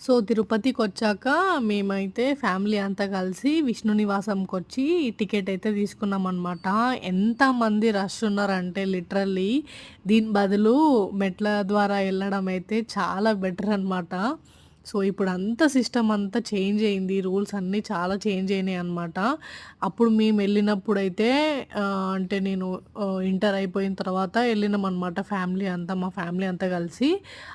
So, తిరుపతికొచ్చాక మేమైతే family అంతా కలిసి విష్ణు నివాసంకొచ్చి టికెటయితే తీసుకున్నామనమాట. ఎంతమంది రష్ ఉన్నారంటే లిటరల్లీ దీని బదులు మెట్ల ద్వారా ఎళ్ళడం అయితే చాలా బెటరనమాట. సో, ఇప్పుడంతా సిస్టమ్ అంతా చేంజ్ అయింది. రూల్స్ అన్నీ చాలా చేంజ్ అయినాయనమాట. అప్పుడు మేమెళ్ళినప్పుడైతే అంటే నేను ఇంటర్ అయిపోయిన తర్వాత ఎళ్ళినామనమాట ఫ్యామిలీ అంతా. మా ఫ్యామిలీ అంతా కలిసి.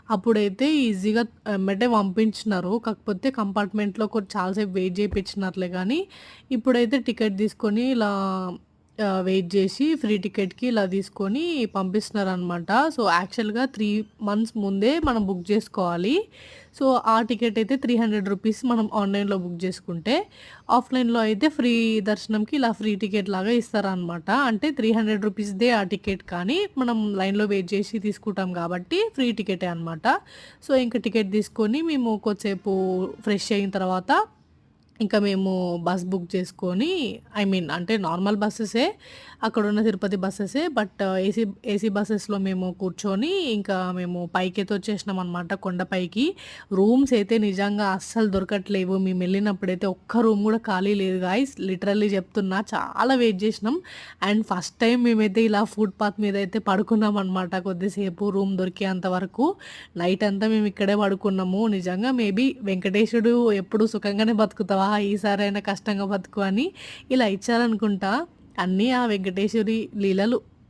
అప్పుడైతే ఈజీగా ఎమ్మటే పంపించినారు. కాకపోతే కంపార్ట్మెంట్‌లో చాలా సేపు వెయిట్ చేపిచ్చినారులే గానీ, ఇప్పుడైతే టికెట్ తీసుకొని ఇలా వెయిట్ జేసి ఫ్రీ టికెట్‌కి ఇలా తీసుకొని పంపిస్తున్నారనమాట. సో, యాక్చువల్‌గా 3 మంత్స్ ముందే మనం బుక్ జేసుకోవాలి. సో, ఆ టికెట్ అయితే రూ. 300 మనం ఆన్‌లైన్‌లో బుక్ జేసుకుంటే, ఆఫ్‌లైన్‌లో అయితే ఫ్రీ దర్శనంకి ఇలా ఫ్రీ టికెట్ లాగా ఇస్తారనమాట. అంటే రూ. 300దే ఆ టికెట్ కానీ, మనం లైన్‌లో వెయిట్ జేసి తీసుకుంటాం గాబట్టి ఫ్రీ టికెటే అనమాట. సో, ఇంక టికెట్ తీసుకొని మేము కొద్దిసేపు ఫ్రెష్ అయిన తర్వాత ఇంకా మేము బస్ బుక్ చేసుకొని అంటే నార్మల్ బసెసే. అక్కడున్న తిరుపతి బసెసే. బట్ ఏసీ బసెస్‌లో మేము కూర్చొని ఇంకా మేము పైకైతే వచ్చేసినామనమాట కొండపైకి. రూమ్స్ అయితే నిజంగా అస్సలు దొరకట్లేవు. మేమెళ్ళినప్పుడైతే ఒక్క రూమ్ గూడా ఖాళీ లేదు గాయ్స్. లిటరల్లీ చెప్తున్నా చాలా వెయిట్ జేసినాం. అండ్ ఫస్ట్ టైమ్ మేమైతే ఇలా ఫుట్‌పాత్ మీద అయితే పడుకున్నామనమాట కొద్దిసేపు రూమ్ దొరికేంత వరకు. నైట్ అంతా మేము ఇక్కడే పడుకున్నాము. నిజంగా మేబీ వెంకటేశుడు ఎప్పుడు సుఖంగానే బతుకుతావా ఈసారైనా కష్టంగా బతుకు అని ఇలా ఇచ్చారనుకుంటా. అన్నీ ఆ వెంకటేశ్వరి లీలలు.